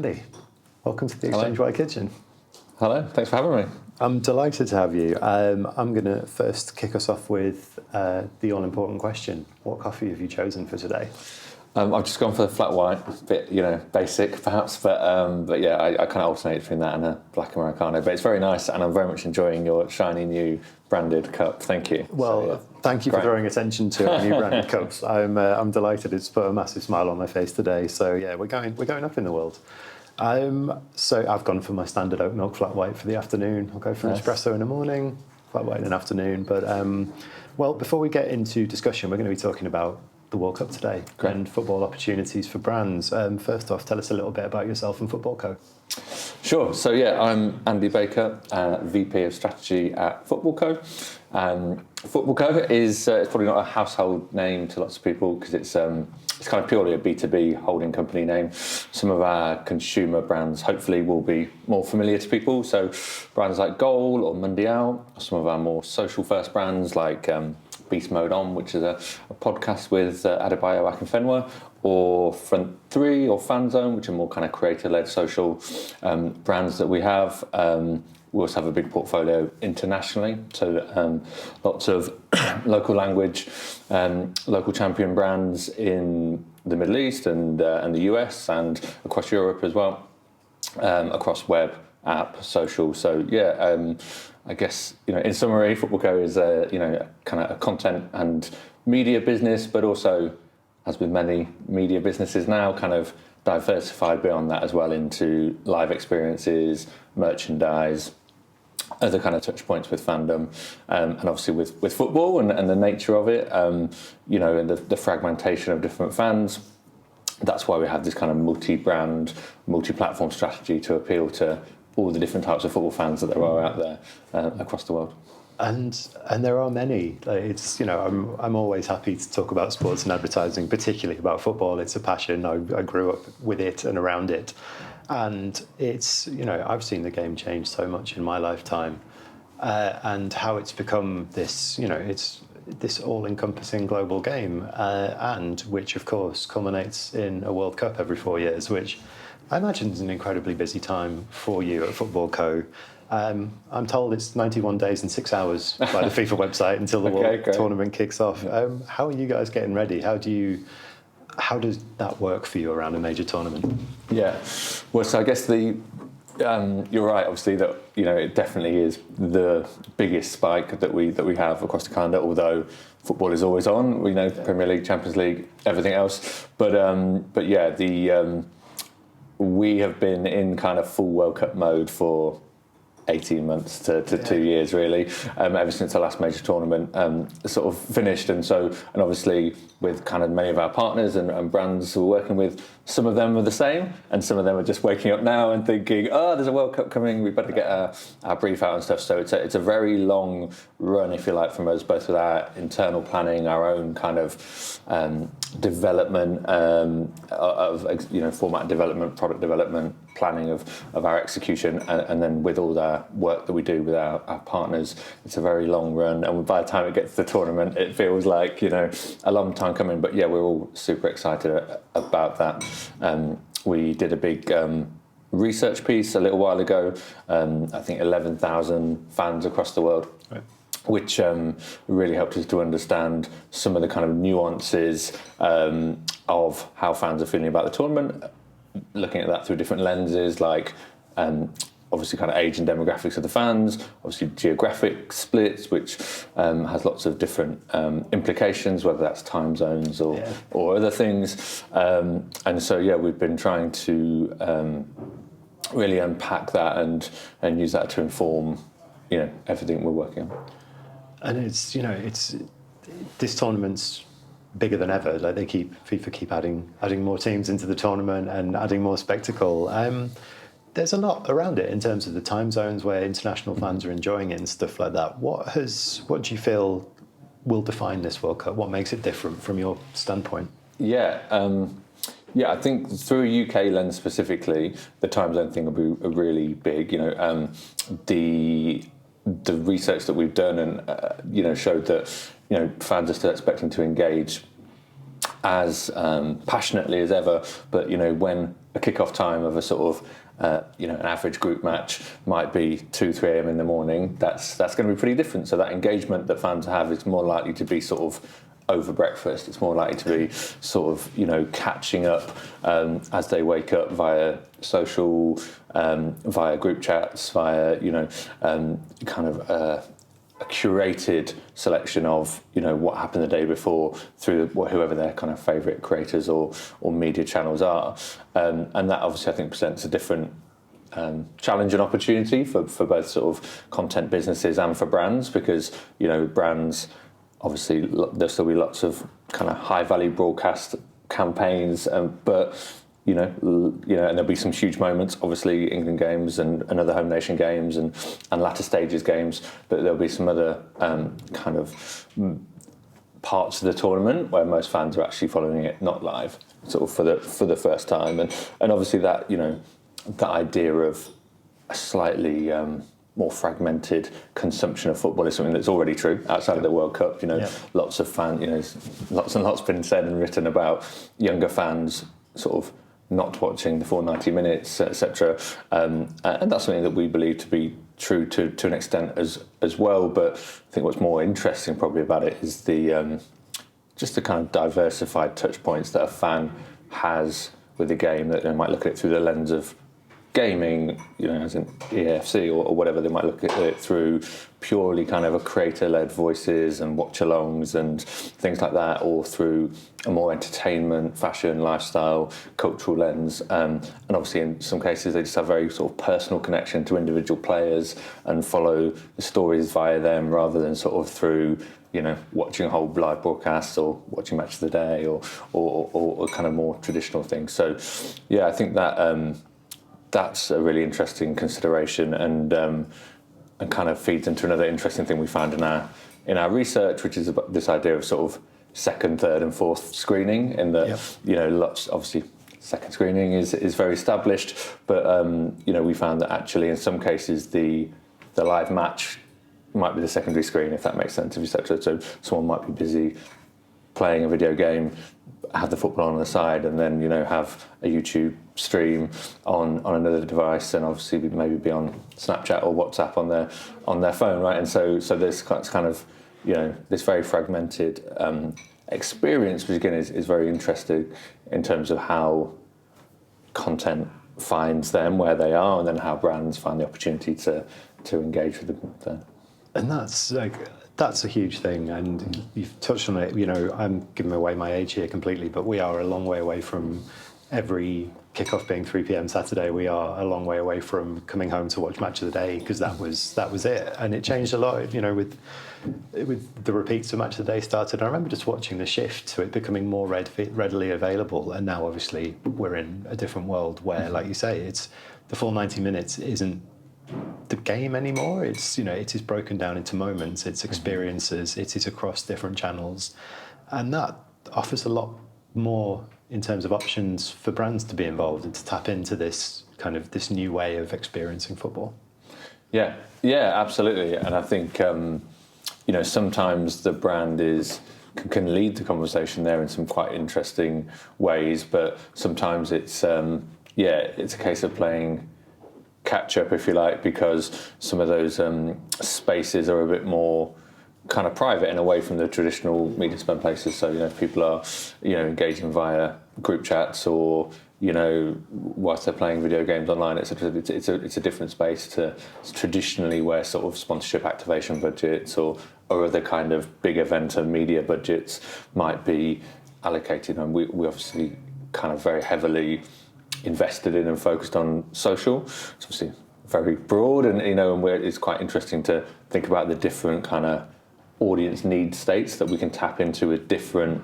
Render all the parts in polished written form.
Andy, welcome to the Hello. Exchange White Kitchen. Hello, thanks for having me. I'm delighted to have you. I'm going to first kick us off with the all-important question. What coffee have you chosen for today? I've just gone for the flat white, a bit, basic perhaps, but yeah, I kind of alternate between that and a black Americano. But it's very nice, and I'm very much enjoying your shiny new branded cup. Thank you. Well, thank you for drawing attention to our new branded cups. I'm delighted. It's put a massive smile on my face today. So yeah, we're going up in the world. So I've gone for my standard oat milk flat white for the afternoon. I'll go for an espresso in the morning, flat white in the afternoon. But well, before we get into discussion, we're going to be talking about the World Cup today and football opportunities for brands. First off, tell us a little bit about yourself and Footballco. Sure. So yeah, I'm Andy Baker, VP of Strategy at Footballco. Footballco is it's probably not a household name to lots of people because it's kind of purely a B2B holding company name. Some of our consumer brands hopefully will be more familiar to people. So brands like Goal or Mundial, some of our more social first brands like Beast Mode On, which is a podcast with Adebayo Akinfenwa, or Front 3 or Fanzone, which are more kind of creator-led social brands that we have. We also have a big portfolio internationally, so lots of local language, local champion brands in the Middle East and the US and across Europe as well, across web, app, social. So yeah, I guess in summary, Footballco is kind of a content and media business, but also, as with many media businesses now, kind of diversified beyond that as well into live experiences, merchandise, other kind of touch points with fandom, and obviously with football and the nature of it, and the fragmentation of different fans. That's why we have this kind of multi-brand, multi-platform strategy to appeal to all the different types of football fans that there are out there across the world. And there are many. It's I'm always happy to talk about sports and advertising, particularly about football. It's a passion. I grew up with it and around it, and it's I've seen the game change so much in my lifetime, and how it's become this it's this all-encompassing global game, and which of course culminates in a World Cup every 4 years, which I imagine is an incredibly busy time for you at Footballco. I'm told it's 91 days and 6 hours by the FIFA website until the World Tournament kicks off. How are you guys getting ready? How does that work for you around a major tournament? Yeah, well, so I guess you're right. Obviously, that it definitely is the biggest spike that we have across the calendar. Although football is always on, we know Premier League, Champions League, everything else. But yeah, we have been in kind of full World Cup mode for 18 months to 2 years, really, ever since the last major tournament sort of finished. And obviously with kind of many of our partners and brands we're working with, some of them are the same and some of them are just waking up now and thinking, oh, there's a World Cup coming, we better get our brief out and stuff. So it's a very long run, if you like, from us, both with our internal planning, our own kind of development of format development, product development, planning of our execution, and then with all the work that we do with our partners, it's a very long run. And by the time it gets to the tournament, it feels like a long time coming. But yeah, we're all super excited about that. We did a big research piece a little while ago. I think 11,000 fans across the world. Right. Which really helped us to understand some of the kind of nuances of how fans are feeling about the tournament, looking at that through different lenses, like obviously kind of age and demographics of the fans, obviously geographic splits, which has lots of different implications, whether that's time zones or other things. And so, yeah, we've been trying to really unpack that and use that to inform everything we're working on. And it's this tournament's bigger than ever. Like FIFA keep adding more teams into the tournament and adding more spectacle. There's a lot around it in terms of the time zones where international fans are enjoying it and stuff like that. What do you feel will define this World Cup? What makes it different from your standpoint? Yeah, I think through a UK lens specifically, the time zone thing will be really big. The research that we've done and showed that fans are still expecting to engage as passionately as ever, but when a kickoff time of a sort of an average group match might be 2-3 a.m. in the morning, that's going to be pretty different. So that engagement that fans have is more likely to be sort of over breakfast. It's more likely to be sort of catching up as they wake up via social, via group chats, via kind of a curated selection of what happened the day before through whoever their kind of favourite creators or media channels are, and that obviously I think presents a different challenge and opportunity for both sort of content businesses and for brands, because brands obviously there'll still be lots of kind of high value broadcast campaigns, but and there'll be some huge moments, obviously England games and other home nation games and latter stages games, but there'll be some other kind of parts of the tournament where most fans are actually following it not live, sort of for the first time, and obviously that that idea of a slightly more fragmented consumption of football is something that's already true outside of the World Cup. Lots of fans, lots and lots been said and written about younger fans sort of not watching the full 90 minutes, etc. And that's something that we believe to be true to an extent as well. But I think what's more interesting probably about it is the just the kind of diversified touch points that a fan has with the game, that they might look at it through the lens of gaming, as in EAFC or whatever. They might look at it through purely kind of a creator-led voices and watch-alongs and things like that, or through a more entertainment, fashion, lifestyle, cultural lens. And obviously in some cases they just have very sort of personal connection to individual players and follow the stories via them rather than sort of through watching a whole live broadcast or watching Match of the Day or kind of more traditional things. So yeah, I think that that's a really interesting consideration, and kind of feeds into another interesting thing we found in our research, which is about this idea of sort of second, third, and fourth screening. In that, lots, obviously second screening is very established, but we found that actually in some cases the live match might be the secondary screen, if that makes sense, etc. So someone might be busy playing a video game, have the football on the side, and then have a YouTube stream on another device, and obviously maybe be on Snapchat or WhatsApp on their phone, right? And so there's kind of this very fragmented experience, which again is very interesting in terms of how content finds them where they are, and then how brands find the opportunity to engage with them there. And that's a huge thing, and you've touched on it. I'm giving away my age here completely, but we are a long way away from every kickoff being 3 p.m. Saturday. We are a long way away from coming home to watch Match of the Day, because that was it, and it changed a lot. With the repeats of Match of the Day started. I remember just watching the shift to it becoming more readily available, and now obviously we're in a different world where, like you say, it's the full 90 minutes isn't the game anymore. It's it is broken down into moments, it's experiences, it is across different channels, and that offers a lot more in terms of options for brands to be involved and to tap into this new way of experiencing football. Yeah, absolutely. And I think sometimes the brand can lead the conversation there in some quite interesting ways, but sometimes it's a case of playing catch up, if you like, because some of those spaces are a bit more kind of private and away from the traditional media spend places. So people are engaging via group chats or whilst they're playing video games online, etc. It's a different space to traditionally where sort of sponsorship activation budgets or other kind of big event and media budgets might be allocated. And we obviously kind of very heavily invested in and focused on social. It's obviously very broad, and it's quite interesting to think about the different kind of audience need states that we can tap into with different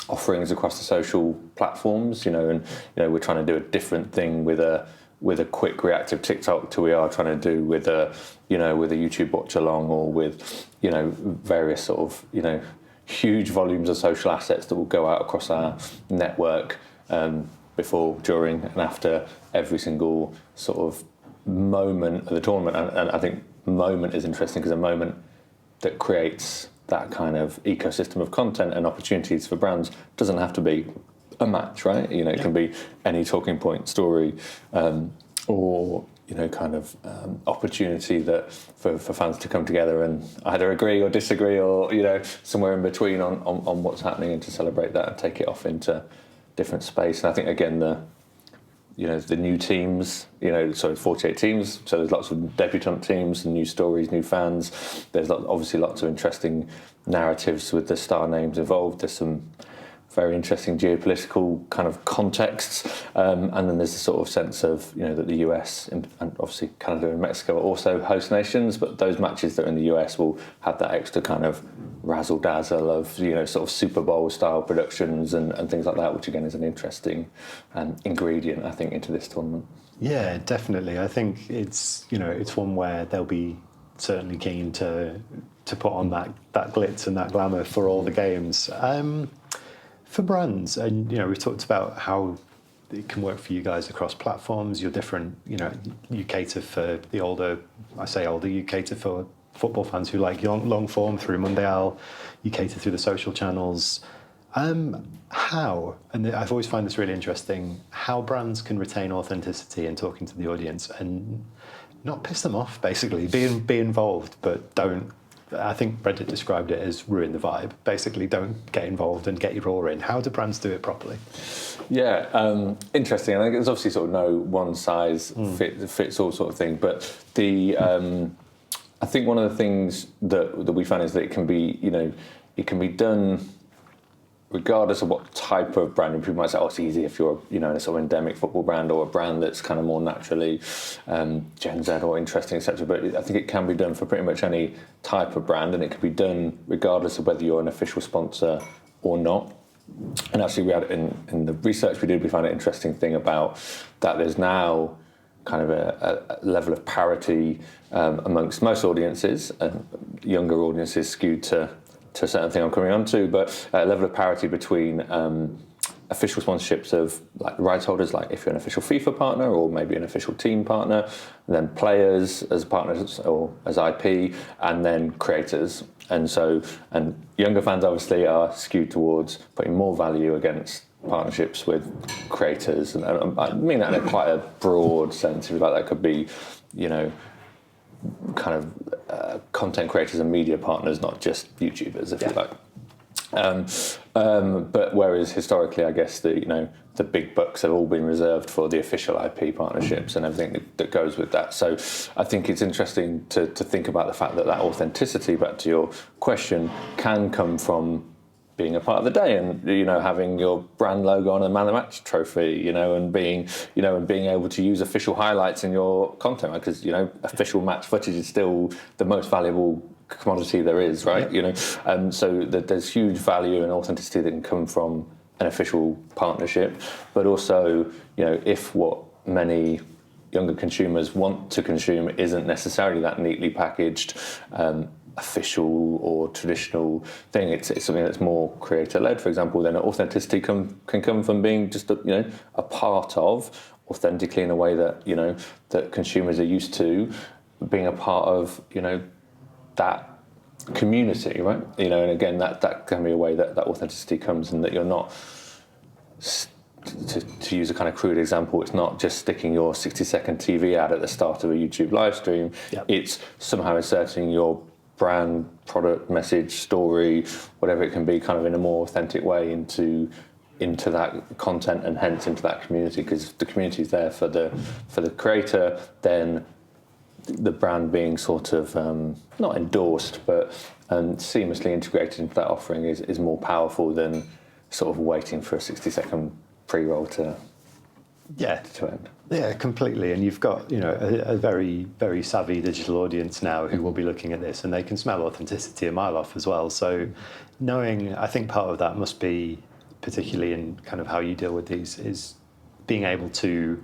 offerings across the social platforms. And we're trying to do a different thing with a quick reactive TikTok to we are trying to do with a YouTube watch along, or with various sort of huge volumes of social assets that will go out across our network before, during, and after every single sort of moment of the tournament. And I think moment is interesting because a moment that creates that kind of ecosystem of content and opportunities for brands. Doesn't have to be a match, right? You know, it can be any talking point story, or kind of opportunity that for fans to come together and either agree or disagree, or somewhere in between on what's happening, and to celebrate that and take it off into different space. And I think again the new teams, so 48 teams, so there's lots of debutant teams and new stories, new fans. There's obviously lots of interesting narratives with the star names involved. There's some very interesting geopolitical kind of contexts, and then there's a sort of sense of that the US and obviously Canada and Mexico are also host nations, but those matches that are in the US will have that extra kind of razzle dazzle of sort of Super Bowl style productions and things like that, which again is an interesting ingredient, I think, into this tournament. Yeah, definitely. I think it's it's one where they'll be certainly keen to put on that glitz and that glamour for all the games. For brands, and we've talked about how it can work for you guys across platforms. You're different, you cater for the older, you cater for football fans who like long form through Mundial, you cater through the social channels. How, and I've always found this really interesting, how brands can retain authenticity in talking to the audience and not piss them off, basically. Be involved, but don't. I think Reddit described it as ruin the vibe. Basically, don't get involved and get your roar in. How do brands do it properly? Yeah, interesting. I think there's obviously sort of no one size fits all sort of thing. But I think one of the things that we found is that it can be done regardless of what type of brand. And people might say, oh, it's easy if you're a sort of endemic football brand, or a brand that's kind of more naturally Gen Z or interesting, etc. But I think it can be done for pretty much any type of brand, and it can be done regardless of whether you're an official sponsor or not. And actually, we had in the research we did, we found an interesting thing about that. There's now kind of a level of parity amongst most audiences, and younger audiences skewed to a certain thing I'm coming on to, but a level of parity between official sponsorships of like rights holders, like if you're an official FIFA partner or maybe an official team partner, and then players as partners or as IP, and then creators. And younger fans obviously are skewed towards putting more value against partnerships with creators, and I mean that in quite a broad sense. If that could be, kind of content creators and media partners, not just YouTubers, if you like. But whereas historically, I guess the big bucks have all been reserved for the official IP partnerships and everything that goes with that. So I think it's interesting to think about the fact that authenticity, back to your question, can come from being a part of the day, and having your brand logo on a man of the match trophy, and being able to use official highlights in your content, because official match footage is still the most valuable commodity there is, right? Yep. So there's huge value and authenticity that can come from an official partnership, but also if what many younger consumers want to consume isn't necessarily that neatly packaged official or traditional thing, it's something that's more creator-led, for example, then authenticity can come from being just a part of, authentically, in a way that that consumers are used to, being a part of that community, right? And again, that can be a way that authenticity comes, and that you're not, to use a kind of crude example, it's not just sticking your 60-second TV ad at the start of a YouTube live stream. Yep. It's somehow inserting your brand, product, message, story, whatever it can be, kind of in a more authentic way into that content, and hence into that community, because the community is there for the creator, then the brand being sort of not endorsed, but seamlessly integrated into that offering is more powerful than sort of waiting for a 60-second pre-roll to end. Yeah, completely. And you've got a very, very savvy digital audience now who will be looking at this, and they can smell authenticity a mile off as well. So I think part of that must be, particularly in kind of how you deal with these, is being able to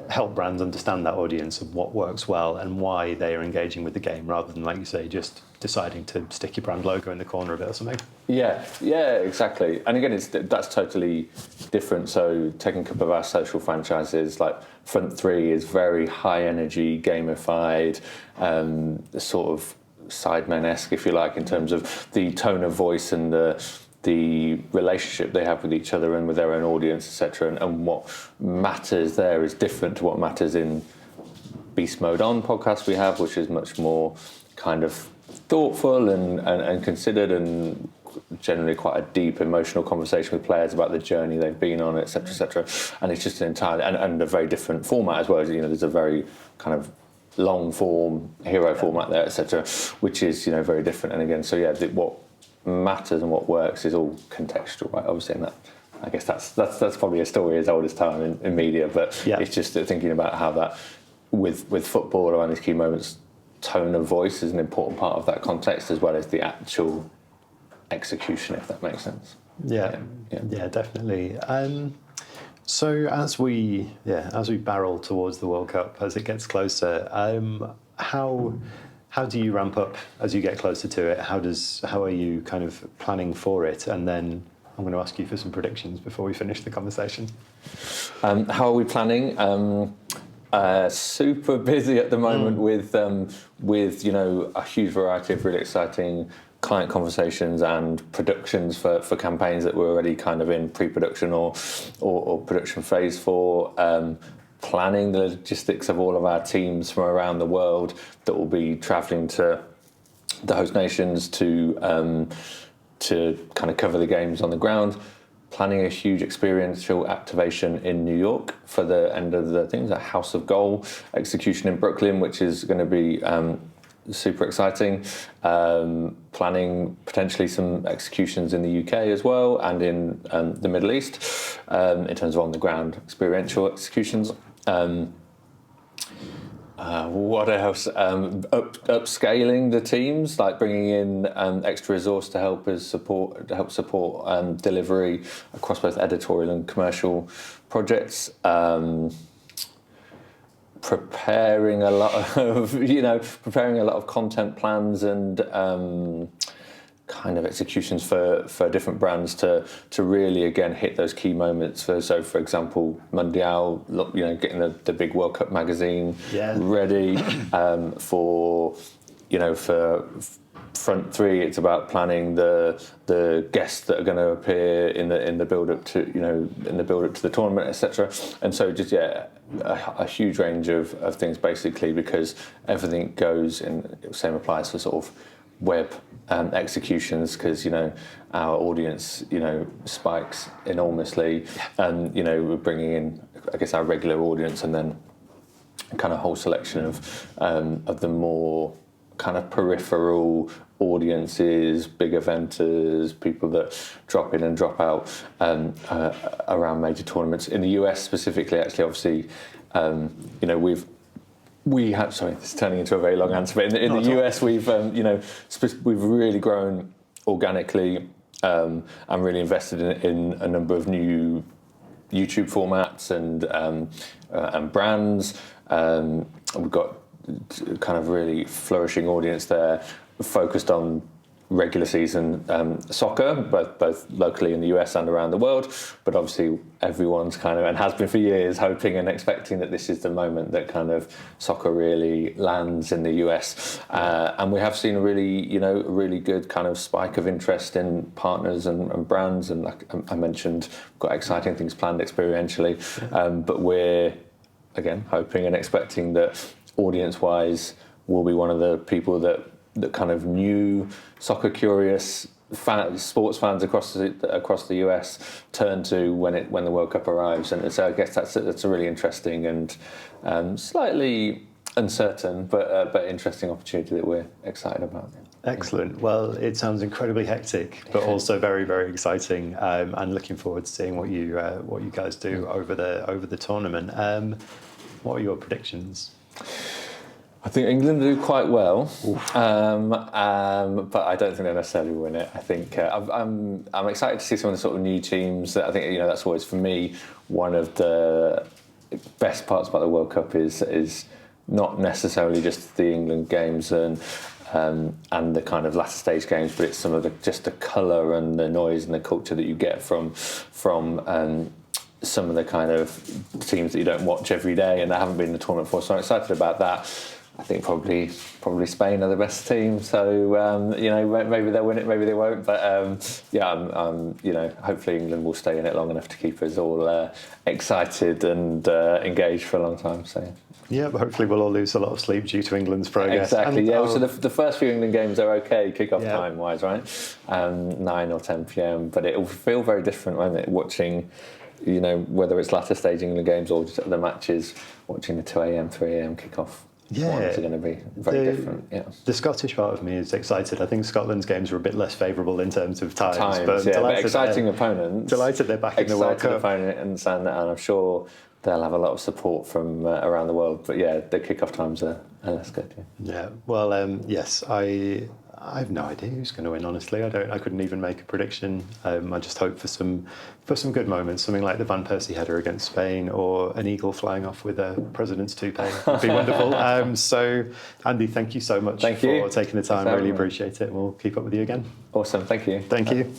help brands understand that audience of what works well and why they are engaging with the game, rather than, like you say, just deciding to stick your brand logo in the corner of it or something. Yeah, exactly. And again, that's totally different. So taking a couple of our social franchises, like Front 3 is very high energy, gamified, sort of Sidemen-esque, if you like, in terms of the tone of voice and the relationship they have with each other and with their own audience, etc. And what matters there is different to what matters in Beast Mode On podcast we have, which is much more kind of thoughtful and considered, and generally quite a deep emotional conversation with players about the journey they've been on, etc., etc. And it's just an entirely and a very different format as well. There's a very kind of long form hero format there, etc., which is very different. And again, so what matters and what works is all contextual, right? Obviously, and that, I guess that's probably a story as old as time in media, but it's just thinking about how that with football around these key moments, tone of voice is an important part of that context, as well as the actual execution, if that makes sense. Yeah, definitely. So as we barrel towards the World Cup, as it gets closer, how do you ramp up as you get closer to it? How are you kind of planning for it? And then I'm going to ask you for some predictions before we finish the conversation. How are we planning? Super busy at the moment with a huge variety of really exciting client conversations and productions for campaigns that we're already kind of in pre-production or production phase for. Planning the logistics of all of our teams from around the world that will be travelling to the host nations to kind of cover the games on the ground. Planning a huge experiential activation in New York for the end of the things, a House of Goal execution in Brooklyn, which is going to be super exciting. Planning potentially some executions in the UK as well, and in the Middle East in terms of on the ground experiential executions. What else? Upscaling the teams, like bringing in extra resource to help support delivery across both editorial and commercial projects. Preparing a lot of content plans and kind of executions for different brands to really again hit those key moments. So for example, Mundial, getting the big World Cup magazine ready for front three. It's about planning the guests that are going to appear in the build up to the tournament, etc. And so just a huge range of things basically, because everything goes in. Same applies for sort of web executions, because our audience spikes enormously, and we're bringing in, I guess, our regular audience, and then kind of whole selection of the more kind of peripheral audiences, big eventers, people that drop in and drop out around major tournaments in the US specifically. Actually, obviously, we have. Sorry, this is turning into a very long answer. But in the US, we've really grown organically and really invested in a number of new YouTube formats and brands. We've got kind of really flourishing audience there, focused on regular season soccer, both locally in the US and around the world. But obviously everyone's kind of, and has been for years, hoping and expecting that this is the moment that kind of soccer really lands in the US. And we have seen a really good kind of spike of interest in partners and brands. And like I mentioned, we've got exciting things planned experientially. But we're, again, hoping and expecting that audience-wise we'll be one of the people that kind of new soccer curious sports fans across the US turn to when the World Cup arrives. And so I guess that's a really interesting and slightly uncertain but interesting opportunity that we're excited about. Excellent. Well, it sounds incredibly hectic, but also very, very exciting. And looking forward to seeing what you guys do over the tournament. What are your predictions? I think England do quite well, but I don't think they'll necessarily win it. I think I'm excited to see some of the sort of new teams. I think that's always, for me, one of the best parts about the World Cup is not necessarily just the England games and the kind of latter stage games, but it's some of the colour and the noise and the culture that you get from some of the kind of teams that you don't watch every day and that haven't been in the tournament before. So I'm excited about that. I think probably Spain are the best team. So maybe they'll win it, maybe they won't. But I'm hopefully England will stay in it long enough to keep us all excited and engaged for a long time. So. Yeah, but hopefully we'll all lose a lot of sleep due to England's progress. Exactly, So the first few England games are okay, kick-off time-wise, right? 9 or 10 p.m, but it will feel very different, won't it? Watching, whether it's latter stage England games or just the matches, watching the 2 a.m, 3 a.m kick-off. Ones are going to be very different. Yeah. The Scottish part of me is excited. I think Scotland's games were a bit less favourable in terms of times, but exciting opponents. Delighted they're back in the World Cup. Opponent, and I'm sure they'll have a lot of support from around the world. But the kick-off times are less good. Yeah. Well, yes, I have no idea who's going to win. Honestly, I couldn't even make a prediction. I just hope for some good moments, something like the Van Persie header against Spain, or an eagle flying off with a president's toupee. Would be wonderful. So, Andy, thank you so much for taking the time. Really appreciate it. We'll keep up with you again. Awesome. Thank you. Thank you.